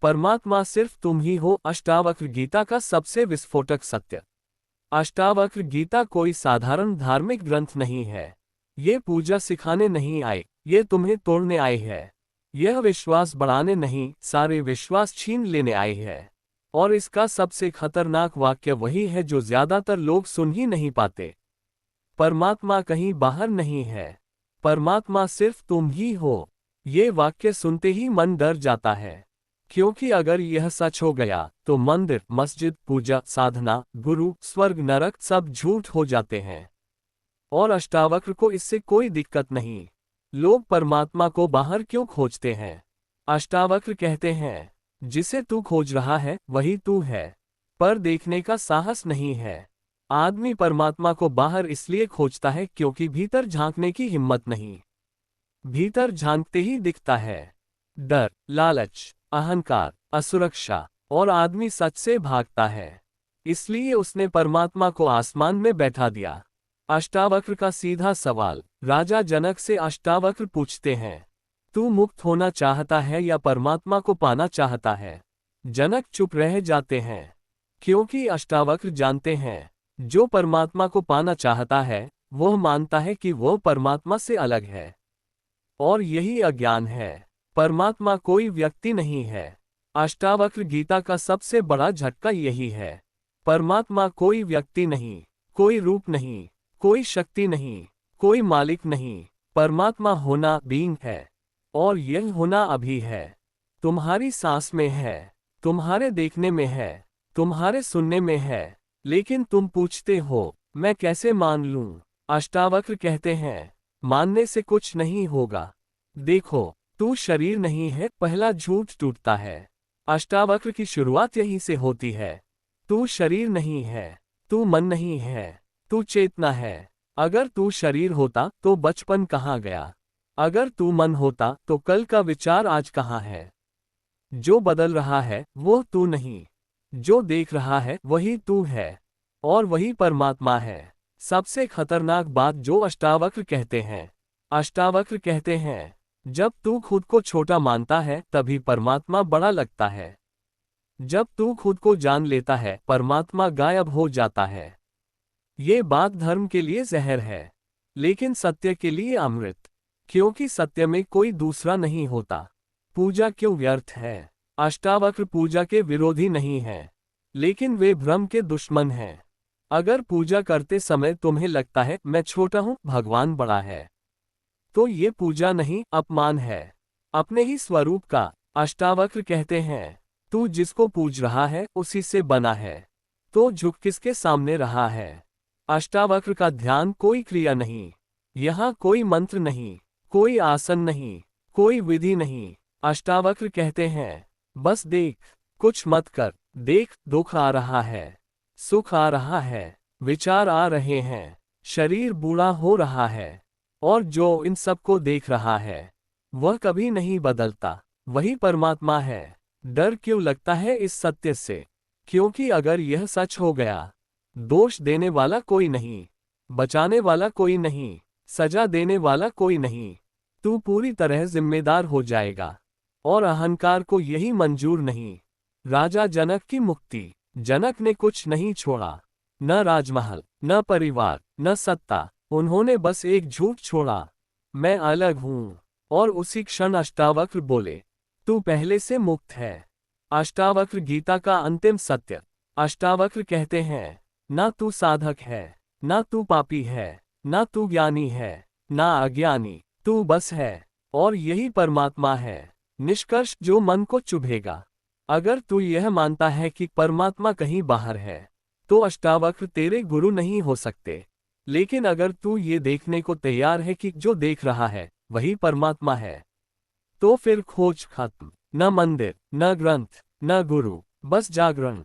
परमात्मा सिर्फ तुम ही हो। अष्टावक्र गीता का सबसे विस्फोटक सत्य। अष्टावक्र गीता कोई साधारण धार्मिक ग्रंथ नहीं है। ये पूजा सिखाने नहीं आए, ये तुम्हें तोड़ने आए है। यह विश्वास बढ़ाने नहीं, सारे विश्वास छीन लेने आए है। और इसका सबसे खतरनाक वाक्य वही है जो ज्यादातर लोग सुन ही नहीं पाते। परमात्मा कहीं बाहर नहीं है, परमात्मा सिर्फ तुम ही हो। ये वाक्य सुनते ही मन डर जाता है, क्योंकि अगर यह सच हो गया तो मंदिर, मस्जिद, पूजा, साधना, गुरु, स्वर्ग, नरक सब झूठ हो जाते हैं। और अष्टावक्र को इससे कोई दिक्कत नहीं। लोग परमात्मा को बाहर क्यों खोजते हैं? अष्टावक्र कहते हैं, जिसे तू खोज रहा है वही तू है, पर देखने का साहस नहीं है। आदमी परमात्मा को बाहर इसलिए खोजता है क्योंकि भीतर झांकने की हिम्मत नहीं। भीतर झांकते ही दिखता है डर, लालच, अहंकार, असुरक्षा, और आदमी सच से भागता है। इसलिए उसने परमात्मा को आसमान में बैठा दिया। अष्टावक्र का सीधा सवाल। राजा जनक से अष्टावक्र पूछते हैं, तू मुक्त होना चाहता है या परमात्मा को पाना चाहता है? जनक चुप रह जाते हैं, क्योंकि अष्टावक्र जानते हैं, जो परमात्मा को पाना चाहता है वह मानता है कि वह परमात्मा से अलग है। और यही अज्ञान है। परमात्मा कोई व्यक्ति नहीं है। अष्टावक्र गीता का सबसे बड़ा झटका यही है। परमात्मा कोई व्यक्ति नहीं, कोई रूप नहीं, कोई शक्ति नहीं, कोई मालिक नहीं। परमात्मा होना, बीइंग है, और यह होना अभी है। तुम्हारी सांस में है, तुम्हारे देखने में है, तुम्हारे सुनने में है, लेकिन तुम पूछते हो मैं कैसे मान लूं? अष्टावक्र कहते हैं, मानने से कुछ नहीं होगा। देखो, तू शरीर नहीं है, पहला झूठ टूटता है। अष्टावक्र की शुरुआत यहीं से होती है। तू शरीर नहीं है, तू मन नहीं है, तू चेतना है। अगर तू शरीर होता तो बचपन कहाँ गया? अगर तू मन होता तो कल का विचार आज कहाँ है? जो बदल रहा है वो तू नहीं, जो देख रहा है वही तू है, और वही परमात्मा है। सबसे खतरनाक बात जो अष्टावक्र कहते हैं, अष्टावक्र कहते हैं, जब तू खुद को छोटा मानता है तभी परमात्मा बड़ा लगता है। जब तू खुद को जान लेता है परमात्मा गायब हो जाता है। ये बात धर्म के लिए जहर है, लेकिन सत्य के लिए अमृत, क्योंकि सत्य में कोई दूसरा नहीं होता। पूजा क्यों व्यर्थ है? अष्टावक्र पूजा के विरोधी नहीं है, लेकिन वे भ्रम के दुश्मन हैं। अगर पूजा करते समय तुम्हें लगता है मैं छोटा हूं, भगवान बड़ा है, तो ये पूजा नहीं, अपमान है अपने ही स्वरूप का। अष्टावक्र कहते हैं, तू जिसको पूज रहा है उसी से बना है, तो झुक किसके सामने रहा है? अष्टावक्र का ध्यान कोई क्रिया नहीं, यहाँ कोई मंत्र नहीं, कोई आसन नहीं, कोई विधि नहीं। अष्टावक्र कहते हैं, बस देख, कुछ मत कर, देख, दुख आ रहा है, सुख आ रहा है, विचार आ रहे हैं, शरीर बूढ़ा हो रहा है, और जो इन सब को देख रहा है वह कभी नहीं बदलता, वही परमात्मा है। डर क्यों लगता है इस सत्य से? क्योंकि अगर यह सच हो गया, दोष देने वाला कोई नहीं, बचाने वाला कोई नहीं, सजा देने वाला कोई नहीं, तू पूरी तरह जिम्मेदार हो जाएगा। और अहंकार को यही मंजूर नहीं। राजा जनक की मुक्ति। जनक ने कुछ नहीं छोड़ा, न राजमहल, न परिवार, न सत्ता, उन्होंने बस एक झूठ छोड़ा, मैं अलग हूं। और उसी क्षण अष्टावक्र बोले, तू पहले से मुक्त है। अष्टावक्र गीता का अंतिम सत्य। अष्टावक्र कहते हैं, ना तू साधक है, ना तू पापी है, ना तू ज्ञानी है, ना अज्ञानी, तू बस है, और यही परमात्मा है। निष्कर्ष जो मन को चुभेगा। अगर तू यह मानता है कि परमात्मा कहीं बाहर है, तो अष्टावक्र तेरे गुरु नहीं हो सकते। लेकिन अगर तू ये देखने को तैयार है कि जो देख रहा है वही परमात्मा है, तो फिर खोज खत्म। न मंदिर, न ग्रंथ, न गुरु, बस जागरण।